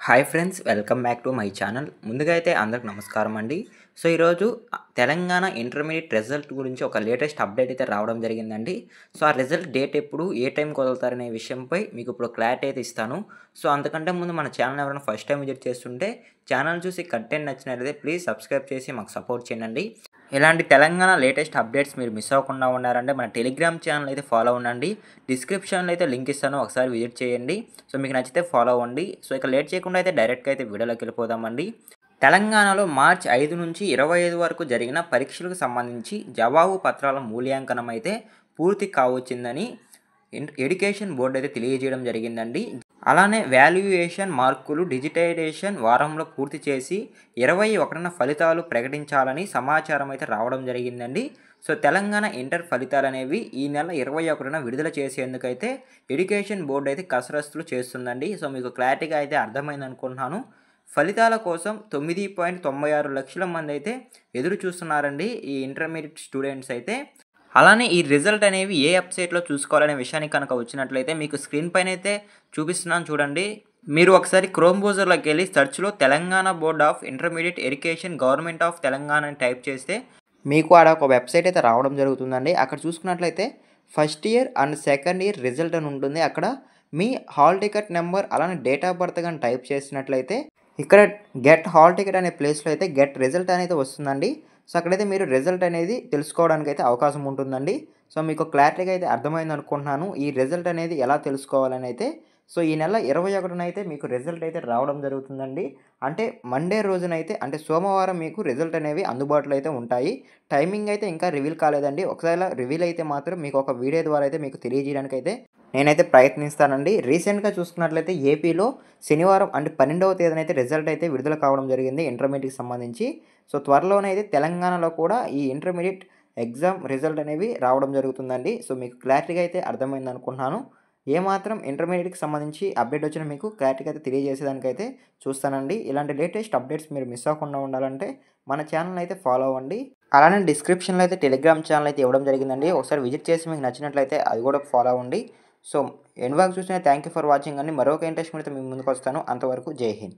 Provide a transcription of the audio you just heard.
Hi friends, welcome back to my channel. ముందుగా అయితే అందరికి నమస్కారం అండి. సో ఈరోజు తెలంగాణ ఇంటర్మీడియట్ రిజల్ట్ గురించి ఒక లేటెస్ట్ అప్డేట్ అయితే రావడం జరిగిందండి. సో ఆ రిజల్ట్ డేట్ ఎప్పుడు, ఏ టైంకి వదులుతారనే విషయంపై మీకు ఇప్పుడు క్లారిటీ అయితే ఇస్తాను. సో అంతకంటే ముందు మన ఛానల్ ఎవరైనా ఫస్ట్ టైం విజిట్ చేస్తుంటే ఛానల్ చూసి కంటెంట్ నచ్చినట్లయితే ప్లీజ్ సబ్స్క్రైబ్ చేసి మాకు సపోర్ట్ చేయండి. ఇలాంటి తెలంగాణ లేటెస్ట్ అప్డేట్స్ మీరు మిస్ అవ్వకుండా ఉన్నారంటే మన టెలిగ్రామ్ ఛానల్ అయితే ఫాలో అవ్వండి. డిస్క్రిప్షన్లో అయితే లింక్ ఇస్తాను, ఒకసారి విజిట్ చేయండి. సో మీకు నచ్చితే ఫాలో అవ్వండి. సో ఇక లేట్ చేయకుండా అయితే డైరెక్ట్గా అయితే వీడియోలోకి వెళ్ళిపోదామండి. తెలంగాణలో మార్చి 5 నుంచి 25 వరకు జరిగిన పరీక్షలకు సంబంధించి జవాబు పత్రాల మూల్యాంకనం అయితే పూర్తి కావచ్చిందని ఎడ్యుకేషన్ బోర్డు అయితే తెలియజేయడం జరిగిందండి. అలానే వాల్యుయేషన్ మార్కులు డిజిటైజేషన్ వారంలో పూర్తి చేసి 21న ఫలితాలు ప్రకటించాలని సమాచారం అయితే రావడం జరిగిందండి. సో తెలంగాణ ఇంటర్ ఫలితాలు అనేవి ఈ నెల 21న విడుదల చేసేందుకైతే ఎడ్యుకేషన్ బోర్డు అయితే కసరత్తులు చేస్తుందండి. సో మీకు క్లారిటీగా అయితే అర్థమైంది అనుకుంటున్నాను. ఫలితాల కోసం 9.96 లక్షల మంది అయితే ఎదురు చూస్తున్నారండి ఈ ఇంటర్మీడియట్ స్టూడెంట్స్ అయితే. అలానే ఈ రిజల్ట్ అనేవి ఏ వెబ్సైట్లో చూసుకోవాలనే విషయానికి కనుక వచ్చినట్లయితే మీకు స్క్రీన్ పైన అయితే చూపిస్తున్నాను చూడండి. మీరు ఒకసారి క్రోమ్ బ్రౌజర్లోకి వెళ్ళి సెర్చ్లో Telangana board of intermediate education government of Telangana అని టైప్ చేస్తే మీకు ఆడ ఒక వెబ్సైట్ అయితే రావడం జరుగుతుందండి. అక్కడ చూసుకున్నట్లయితే first year and second year result అని ఉంటుంది. అక్కడ మీ హాల్ టికెట్ నెంబర్ అలానే డేట్ ఆఫ్ బర్త్ కానీ టైప్ చేసినట్లయితే ఇక్కడ గెట్ హాల్ టికెట్ అనే ప్లేస్లో అయితే గెట్ రిజల్ట్ అనేది వస్తుందండి. సో అక్కడైతే మీరు రిజల్ట్ అనేది తెలుసుకోవడానికి అయితే అవకాశం ఉంటుందండి. సో మీకు క్లారిటీగా అయితే అర్థమైంది అనుకుంటున్నాను ఈ రిజల్ట్ అనేది ఎలా తెలుసుకోవాలని అయితే. సో ఈ నెల 21న అయితే మీకు రిజల్ట్ అయితే రావడం జరుగుతుందండి. అంటే మండే రోజునైతే అంటే సోమవారం మీకు రిజల్ట్ అనేవి అందుబాటులో అయితే ఉంటాయి. టైమింగ్ అయితే ఇంకా రివీల్ కాలేదండి. ఒకవేళ రివీల్ అయితే మాత్రం మీకు ఒక వీడియో ద్వారా అయితే మీకు తెలియజేయడానికి అయితే నేనైతే ప్రయత్నిస్తానండి. రీసెంట్గా చూసుకున్నట్లయితే ఏపీలో శనివారం అంటే 12వ తేదీన అయితే రిజల్ట్ అయితే విడుదల కావడం జరిగింది ఇంటర్మీడియట్కి సంబంధించి. సో త్వరలోనే అయితే తెలంగాణలో కూడా ఈ ఇంటర్మీడియట్ ఎగ్జామ్ రిజల్ట్ అనేవి రావడం జరుగుతుందండి. సో మీకు క్లారిటీగా అయితే అర్థమైంది అనుకుంటున్నాను. ఏమాత్రం ఇంటర్మీడియట్కి సంబంధించి అప్డేట్ వచ్చినా మీకు క్లారిటీగా అయితే తెలియజేసేదానికైతే చూస్తానండి. ఇలాంటి లేటెస్ట్ అప్డేట్స్ మీరు మిస్ అవ్వకుండా ఉండాలంటే మన ఛానల్ అయితే ఫాలో అవ్వండి. అలానే డిస్క్రిప్షన్లో అయితే టెలిగ్రామ్ ఛానల్ అయితే ఇవ్వడం జరిగిందండి. ఒకసారి విజిట్ చేసి మీకు నచ్చినట్లయితే అది కూడా ఫాలో అవ్వండి. సో ఎండ్ వరకు చూసిన థ్యాంక్ యూ ఫర్ వాచింగ్ అండి. మరొక ఇంట్రెస్ట్ అయితే మీ ముందుకు వస్తాను. అంతవరకు జై హింద్.